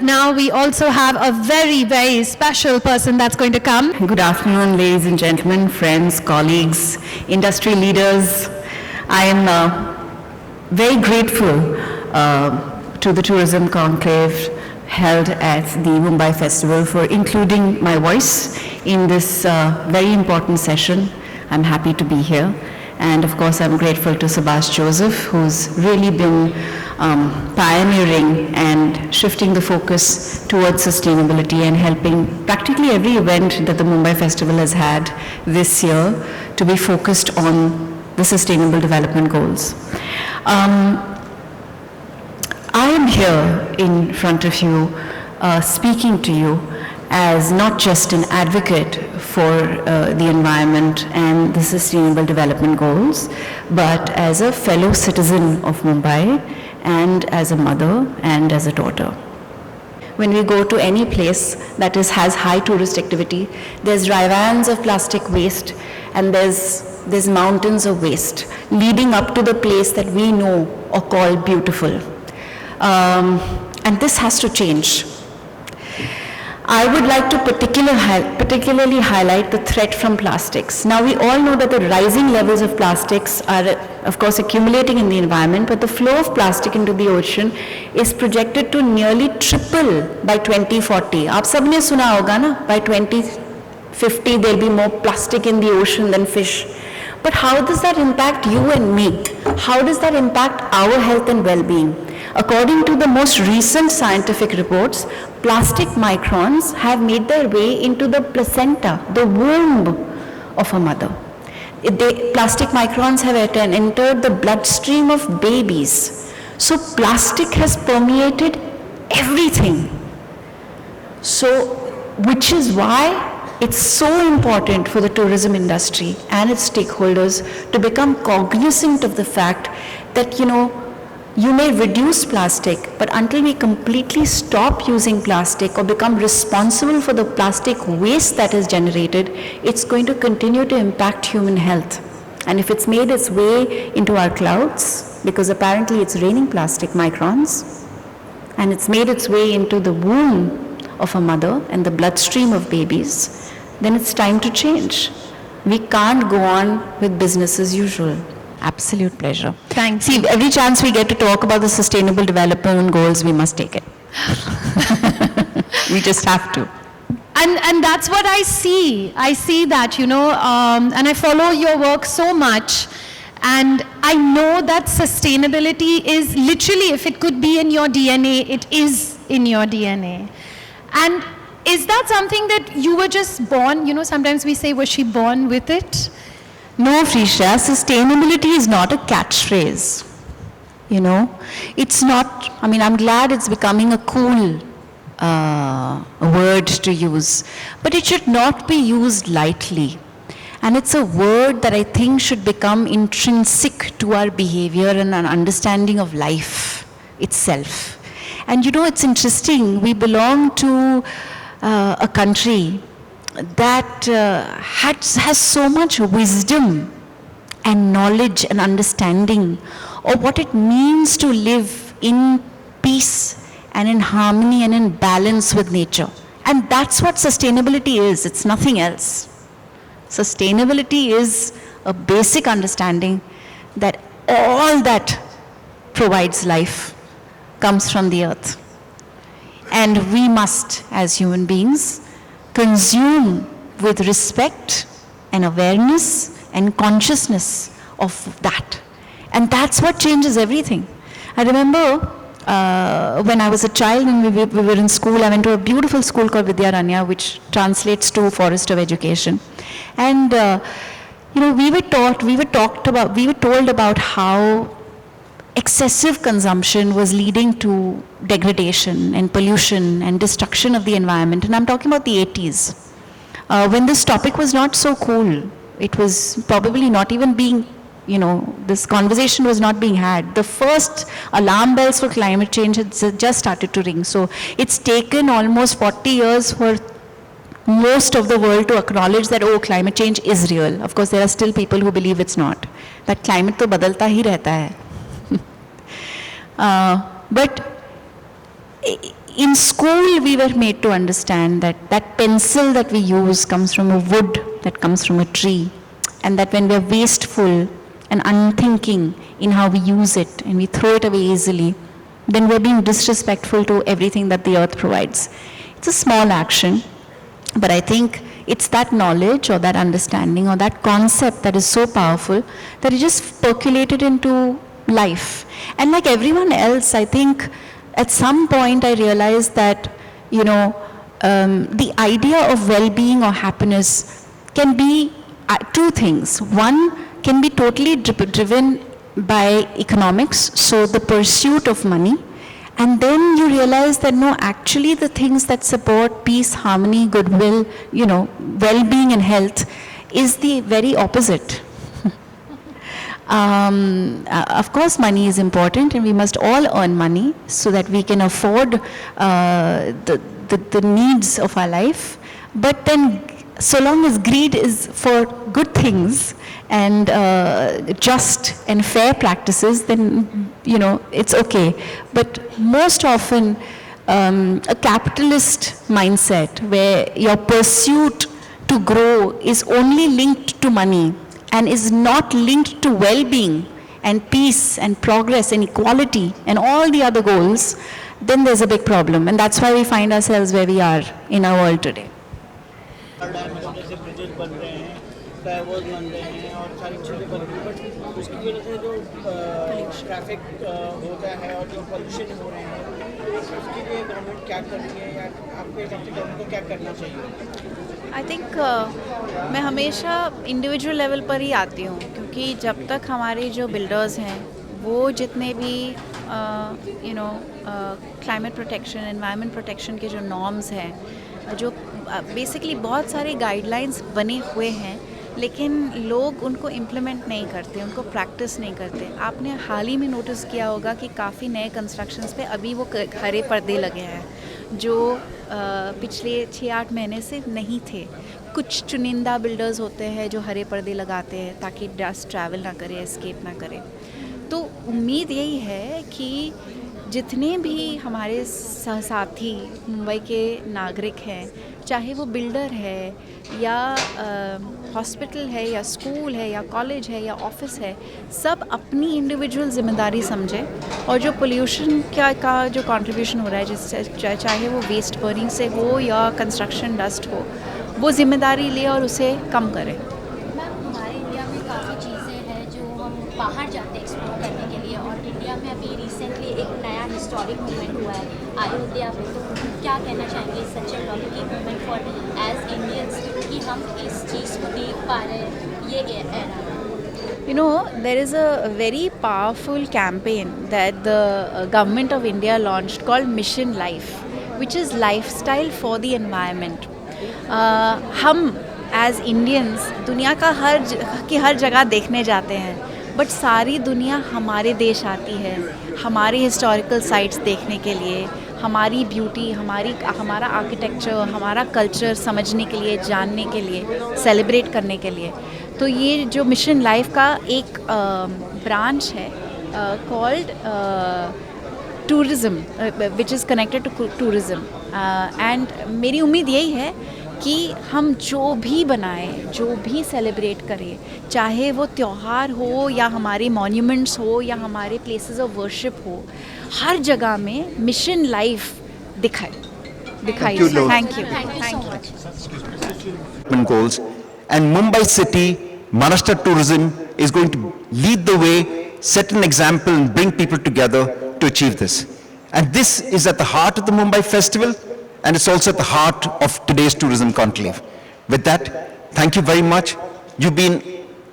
now we also have a very, very special person that's going to come. Good afternoon, ladies and gentlemen, friends, colleagues, industry leaders. I am very grateful to the Tourism Conclave held at the Mumbai Festival for including my voice in this very important session. I'm happy to be here. And of course, I'm grateful to Subhash Joseph, who's really been pioneering and shifting the focus towards sustainability and helping practically every event that the Mumbai Festival has had this year to be focused on the Sustainable Development Goals. I am here in front of you, speaking to you as not just an advocate for the environment and the Sustainable Development Goals, but as a fellow citizen of Mumbai and as a mother and as a daughter. When we go to any place that has high tourist activity, there's ravans of plastic waste and there's mountains of waste leading up to the place that we know or call beautiful. And this has to change. I would like to particularly highlight the threat from plastics. Now, we all know that the rising levels of plastics are, of course, accumulating in the environment, but the flow of plastic into the ocean is projected to nearly triple by 2040. आप सबने सुना होगा ना, by 2050 there'll be more plastic in the ocean than fish. But how does that impact you and me? How does that impact our health and well-being? According to the most recent scientific reports, plastic microns have made their way into the placenta, the womb of a mother. Plastic microns have entered the bloodstream of babies. So plastic has permeated everything. So, which is why it's so important for the tourism industry and its stakeholders to become cognizant of the fact that, you may reduce plastic, but until we completely stop using plastic or become responsible for the plastic waste that is generated, it's going to continue to impact human health. And if it's made its way into our clouds, because apparently it's raining plastic microns, and it's made its way into the womb of a mother and the bloodstream of babies, then it's time to change. We can't go on with business as usual. Absolute pleasure. Thanks. See, every chance we get to talk about the Sustainable Development Goals, we must take it. We just have to. And that's what I see. I see that, and I follow your work so much. And I know that sustainability is literally, if it could be in your DNA, it is in your DNA. And is that something that you were just born, sometimes we say, was she born with it? No, Frisha, sustainability is not a catchphrase. It's not, I'm glad it's becoming a cool word to use, but it should not be used lightly. And it's a word that I think should become intrinsic to our behavior and our understanding of life itself. And it's interesting, we belong to a country that has so much wisdom and knowledge and understanding of what it means to live in peace and in harmony and in balance with nature. And that's what sustainability is. It's nothing else. Sustainability is a basic understanding that all that provides life comes from the earth. And we must, as human beings, consume with respect and awareness and consciousness of that. And that's what changes everything. I remember when I was a child and we were in school, I went to a beautiful school called Vidyaranya, which translates to Forest of Education. And we were told about how excessive consumption was leading to degradation and pollution and destruction of the environment. And I'm talking about the 80s, when this topic was not so cool. It was probably not even being, this conversation was not being had. The first alarm bells for climate change had just started to ring. So it's taken almost 40 years for most of the world to acknowledge that, climate change is real. Of course, there are still people who believe it's not. That climate to badalta hi rehta hai. But in school we were made to understand that that pencil that we use comes from a wood that comes from a tree, and that when we are wasteful and unthinking in how we use it and we throw it away easily, then we're being disrespectful to everything that the earth provides. It's a small action, but I think it's that knowledge or that understanding or that concept that is so powerful that it just percolated into life. And like everyone else, I think at some point I realized that, the idea of well-being or happiness can be two things. One can be totally driven by economics, so the pursuit of money, and then you realize that no, actually the things that support peace, harmony, goodwill, well-being and health is the very opposite. Of course, money is important, and we must all earn money so that we can afford the needs of our life. But then, so long as greed is for good things and just and fair practices, then it's okay. But most often, a capitalist mindset where your pursuit to grow is only linked to money and is not linked to well-being and peace and progress and equality and all the other goals, then there's a big problem. And that's why we find ourselves where we are in our world today. जैसे bridges बन रहे हैं, flyovers बन रहे हैं और सारी चीज़ें बन रही हैं, बट उसकी वजह से जो ट्रैफिक होता है और जो पोल्यूशन हो रहे हैं, उसके लिए गवर्नमेंट क्या कर रही है या आपके हिसाब से गवर्नमेंट को क्या करना चाहिए? आई थिंक मैं हमेशा इंडिविजुअल लेवल पर ही आती हूँ, क्योंकि जब तक हमारे जो बिल्डर्स हैं वो जितने भी क्लाइमेट प्रोटेक्शन, एनवायरनमेंट प्रोटेक्शन के जो नॉर्म्स हैं, जो बेसिकली बहुत सारे गाइडलाइंस बने हुए हैं, लेकिन लोग उनको इम्प्लीमेंट नहीं करते, उनको प्रैक्टिस नहीं करते। आपने हाल ही में नोटिस किया होगा कि काफ़ी नए कंस्ट्रक्शंस पे अभी वो हरे पर्दे लगे हैं, जो पिछले 6-8 महीने से नहीं थे। कुछ चुनिंदा बिल्डर्स होते हैं जो हरे पर्दे लगाते हैं ताकि डस्ट ट्रैवल ना करे, एस्केप ना करे। तो उम्मीद यही है कि जितने भी हमारे सहसाथी मुंबई के नागरिक हैं, चाहे वो बिल्डर है या हॉस्पिटल है या स्कूल है या कॉलेज है या ऑफिस है, सब अपनी इंडिविजुअल ज़िम्मेदारी समझें और जो पोल्यूशन का जो कंट्रीब्यूशन हो रहा है, जिससे चाहे वो वेस्ट बर्निंग से हो या कंस्ट्रक्शन डस्ट हो, वो ज़िम्मेदारी ले और उसे कम करें। मैम, हमारे इंडिया में काफ़ी चीज़ें हैं जो हम बाहर जाते हैं एक्सप्लोर करने के लिए, और इंडिया में अभी रिसेंटली एक नया हिस्टोरिक मूवमेंट हुआ है अयोध्या में, तो क्या कहना चाहेंगे such a locking movement for us Indians कि हम इस चीज़ को देख पा रहे हैं ये era? There is a very powerful campaign that the government of India launched called Mission Life, which is lifestyle for the environment. हम एज इंडियंस दुनिया का हर जगह देखने जाते हैं, बट सारी दुनिया हमारे देश आती है हमारी हिस्टोरिकल साइट्स देखने के लिए, हमारी ब्यूटी, हमारा आर्किटेक्चर, हमारा कल्चर समझने के लिए, जानने के लिए, सेलिब्रेट करने के लिए। तो ये जो मिशन लाइफ का एक ब्रांच है called tourism, which is connected to tourism, and मेरी उम्मीद यही है कि हम जो भी बनाएं, जो भी सेलिब्रेट करें, चाहे वो त्यौहार हो या हमारे मॉन्यूमेंट्स हो या हमारे प्लेसेस ऑफ वर्शिप हो, हर जगह में मिशन लाइफ दिखाई। Thank you so much. Goals. And Mumbai City, Maharashtra Tourism is going to lead the way, set an example and bring people together to achieve this. And this is at the heart of the Mumbai Festival, and it's also at the heart of today's Tourism Conclave. With that, thank you very much. You've been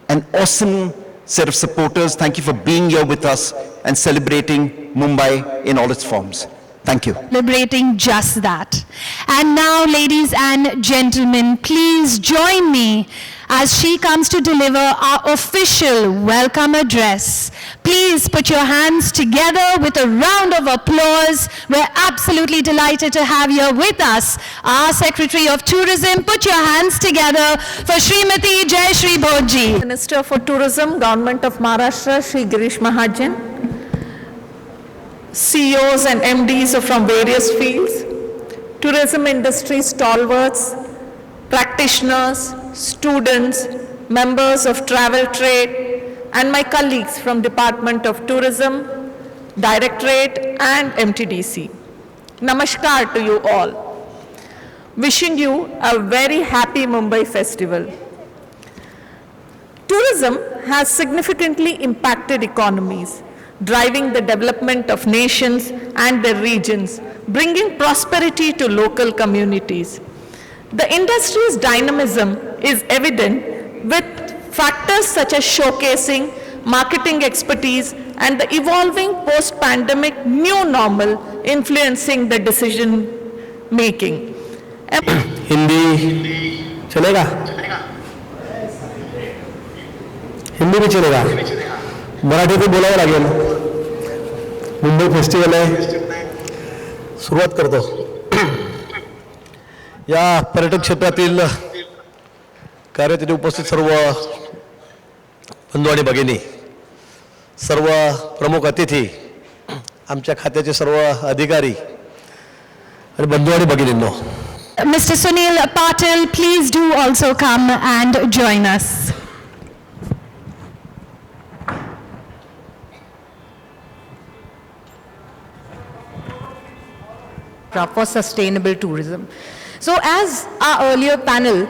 an awesome set of supporters. Thank you for being here with us and celebrating Mumbai in all its forms. Thank you. Celebrating just that. And now, ladies and gentlemen, please join me as she comes to deliver our official welcome address. Please put your hands together with a round of applause. We're absolutely delighted to have here with us our Secretary of Tourism. Put your hands together for Srimati Jayashree Bhodji. Minister for Tourism, Government of Maharashtra, Shri Girish Mahajan. CEOs and MDs from various fields, tourism industry stalwarts, practitioners, students, members of travel trade, and my colleagues from Department of Tourism, Directorate and MTDC. Namaskar to you all. Wishing you a very happy Mumbai festival. Tourism has significantly impacted economies, driving the development of nations and their regions, bringing prosperity to local communities. The industry's dynamism is evident with factors such as showcasing, marketing expertise, and the evolving post-pandemic new normal influencing the decision-making. Hindi चलेगा? हिंदी भी चलेगा? मराठी तो बोलावं लागेल. Mumbai festival आहे, सुरुवात करतो. या पर्यटन क्षेत्रातील कार्यात उपस्थित सर्व बंधू आणि भगिनी, सर्व प्रमुख अतिथी, आमच्या खात्याचे सर्व अधिकारी आणि बंधू आणि भगिनींनो, Mr. Sunil Patil, please do also come and join us. For sustainable tourism. So as our earlier panel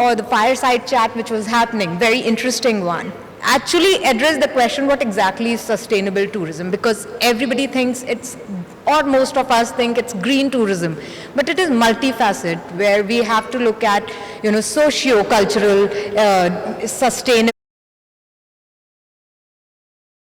or the fireside chat which was happening, very interesting one, actually addressed the question what exactly is sustainable tourism, because everybody thinks it's, or most of us think it's green tourism, but it is multifaceted where we have to look at, socio-cultural, sustainable